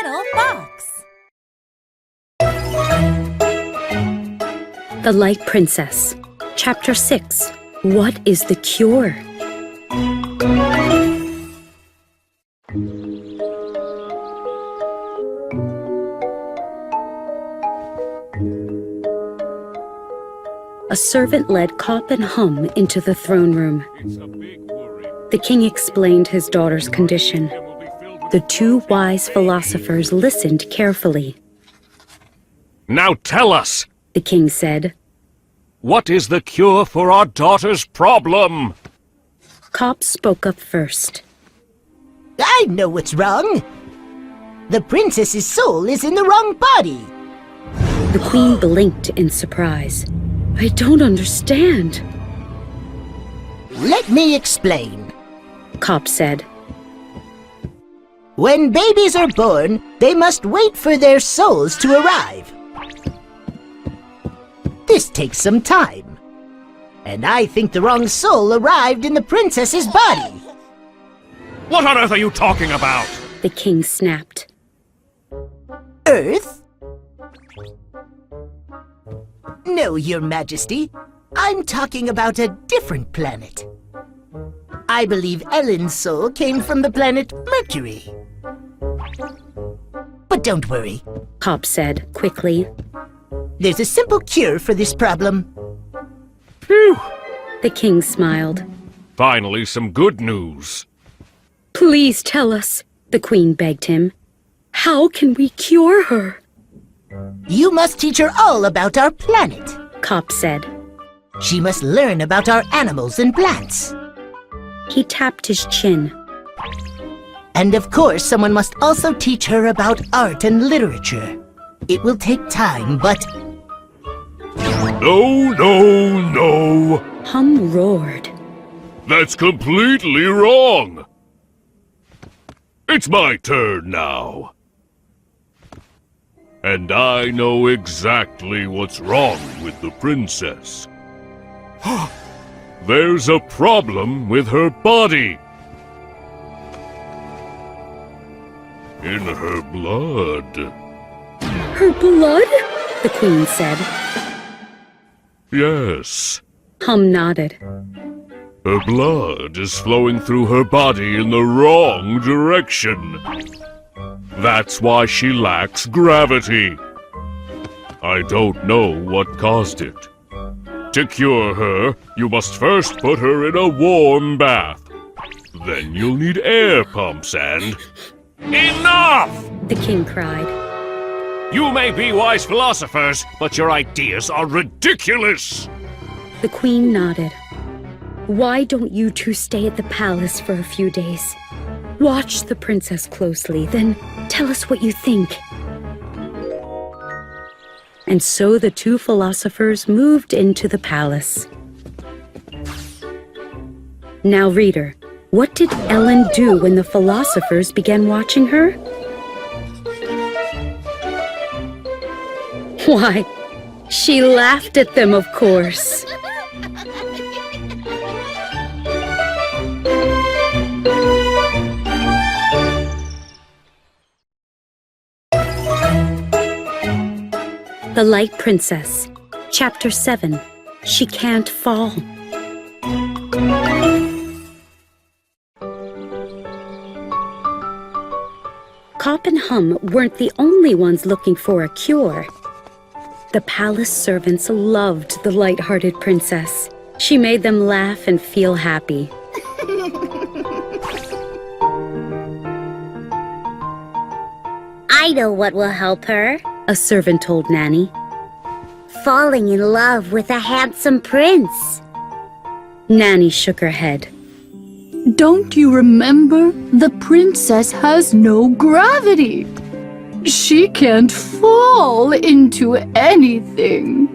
little fox. The Light Princess. Chapter 6. What is the cure? A servant led Cop and Hum into the throne room. The king explained his daughter's condition. The two wise philosophers listened carefully. Now tell us, The king said. what is the cure for our daughter's problem? Cop spoke up first. I know what's wrong. The princess's soul is in the wrong body. The queen blinked in surprise. I don't understand, Let me explain. Cop said. When babies are born, they must wait for their souls to arrive. This takes some time. And I think the wrong soul arrived in the princess's body. What on earth are you talking about? The king snapped. Earth? No, Your Majesty. I'm talking about a different planet. I believe Ellen's soul came from the planet Mercury. But don't worry. Cop said quickly. There's a simple cure for this problem. Phew! The king smiled. Finally, some good news. Please tell us, the queen begged him. How can we cure her? You must teach her all about our planet. Cop said. She must learn about our animals and plants. He tapped his chin. And of course, someone must also teach her about art and literature. It will take time, but No, no, no! Hum roared. That's completely wrong! It's my turn now. And I know exactly what's wrong with the princess. There's a problem with her body. In her blood. Her blood? The queen said. Yes. Hum nodded. Her blood is flowing through her body in the wrong direction. That's why she lacks gravity. I don't know what caused it. To cure her, you must first put her in a warm bath. Then you'll need air pumps and... Enough! The king cried. You may be wise philosophers, but your ideas are ridiculous! The queen nodded. Why don't you two stay at the palace for a few days? Watch the princess closely, then tell us what you think. And so the two philosophers moved into the palace. Now, reader, what did Ellen do when the philosophers began watching her? Why, she laughed at them, of course. The Light Princess. Chapter 7. She Can't Fall. Cop and Hum weren't the only ones looking for a cure. The palace servants loved the light-hearted princess. She made them laugh and feel happy. I know what will help her. A servant told Nanny. Falling in love with a handsome prince. Nanny shook her head. Don't you remember? The princess has no gravity. She can't fall into anything.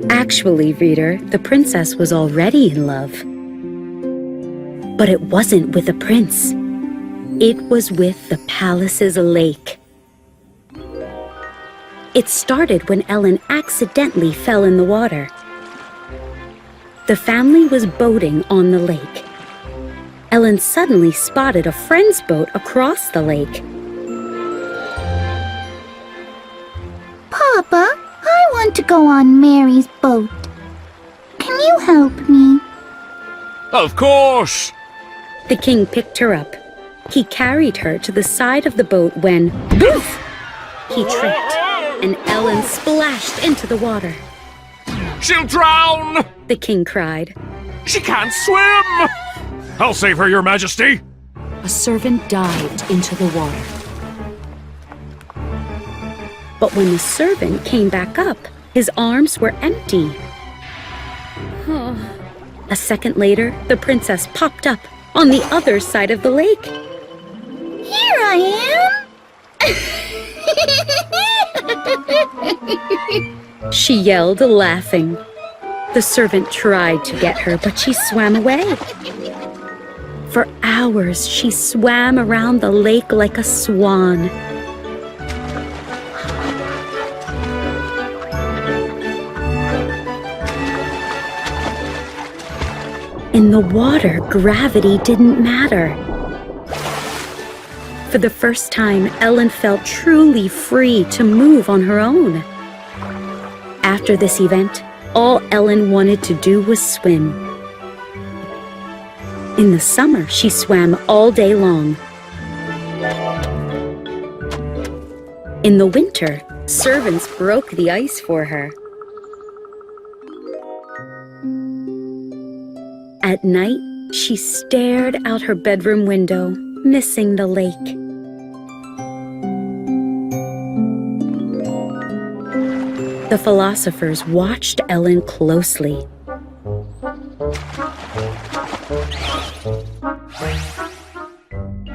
Actually, reader, the princess was already in love. But it wasn't with a prince. It was with the palace's lake. It started when Ellen accidentally fell in the water. The family was boating on the lake. Ellen suddenly spotted a friend's boat across the lake. to go on Mary's boat. Can you help me? Of course! The king picked her up. He carried her to the side of the boat when, boof! He tripped, and Ellen splashed into the water. She'll drown! The king cried. She can't swim! I'll save her, Your Majesty! A servant dived into the water. But when the servant came back up, his arms were empty. A second later, the princess popped up on the other side of the lake. Here I am! She yelled, laughing. The servant tried to get her, but she swam away. For hours, she swam around the lake like a swan. In the water, gravity didn't matter. For the first time, Ellen felt truly free to move on her own. After this event, all Ellen wanted to do was swim. In the summer, she swam all day long. In the winter, servants broke the ice for her. At night, she stared out her bedroom window, missing the lake. The philosophers watched Ellen closely.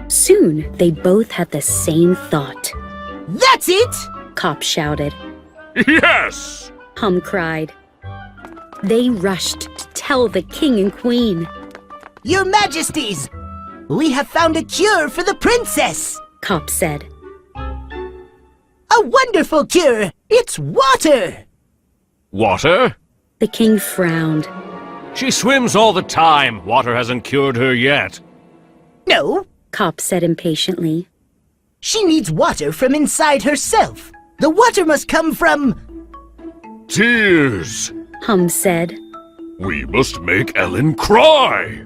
Soon, they both had the same thought. That's it! Cop shouted. Yes! Hum cried. They rushed to tell the king and queen. Your Majesties, we have found a cure for the princess! Cop said. A wonderful cure! It's water! Water? The king frowned. She swims all the time. Water hasn't cured her yet. No, Cop said impatiently. she needs water from inside herself. The water must come from... Tears. Hum said. We must make Ellen cry.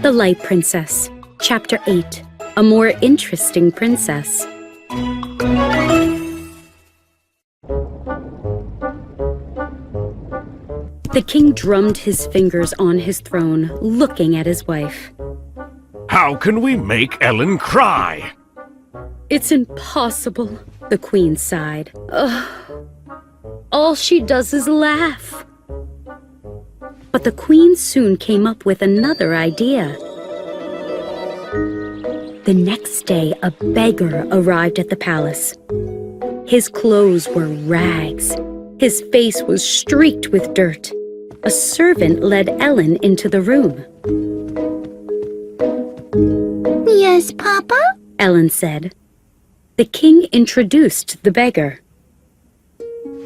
The Light Princess, Chapter 8, A More Interesting Princess. The king drummed his fingers on his throne, looking at his wife. How can we make Ellen cry? It's impossible, the queen sighed. Ugh. All she does is laugh. But the queen soon came up with another idea. The next day, a beggar arrived at the palace. His clothes were rags. His face was streaked with dirt. A servant led Ellen into the room. Yes, Papa? Ellen said. The king introduced the beggar.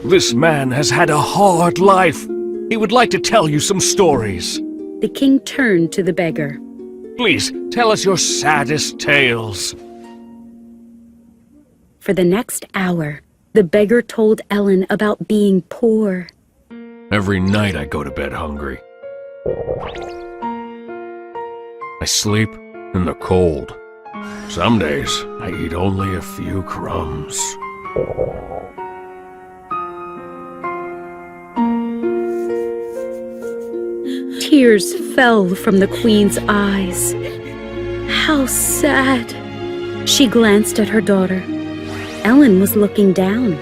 This man has had a hard life. He would like to tell you some stories. The king turned to the beggar. Please, tell us your saddest tales. For the next hour, the beggar told Ellen about being poor. Every night I go to bed hungry. I sleep in the cold. Some days I eat only a few crumbs. Tears fell from the queen's eyes. How sad! She glanced at her daughter. Ellen was looking down.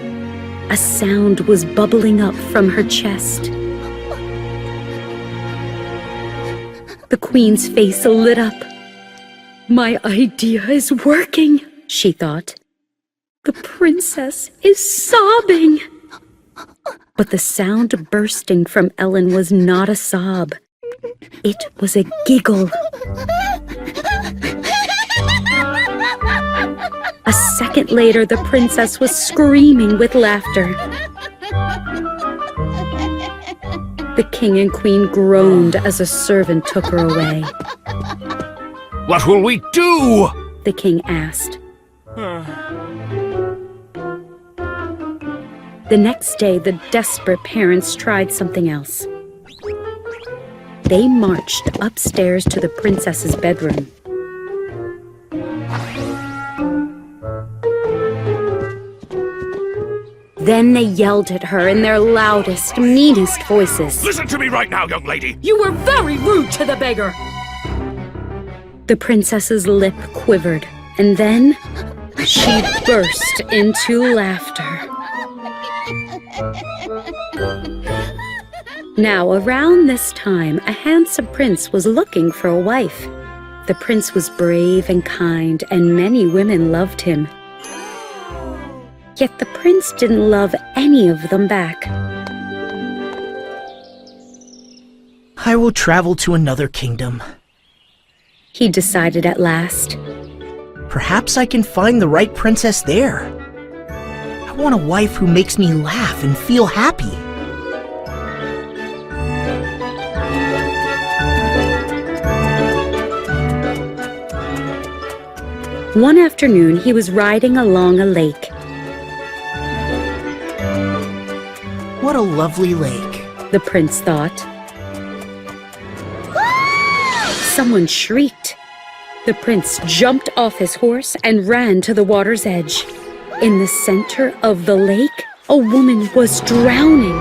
A sound was bubbling up from her chest. The queen's face lit up. My idea is working, she thought. The princess is sobbing. But the sound bursting from Ellen was not a sob. It was a giggle. A second later, the princess was screaming with laughter. The king and queen groaned as a servant took her away. What will we do? the king asked. The next day, the desperate parents tried something else. They marched upstairs to the princess's bedroom. Then they yelled at her in their loudest, meanest voices. Listen to me right now, young lady! You were very rude to the beggar! The princess's lip quivered, and then she burst into laughter. Now, around this time, a handsome prince was looking for a wife. The prince was brave and kind, and many women loved him. Yet the prince didn't love any of them back. I will travel to another kingdom. He decided at last. Perhaps I can find the right princess there. I want a wife who makes me laugh and feel happy. One afternoon, he was riding along a lake. What a lovely lake. The prince thought. Someone shrieked. The prince jumped off his horse and ran to the water's edge. In the center of the lake, a woman was drowning.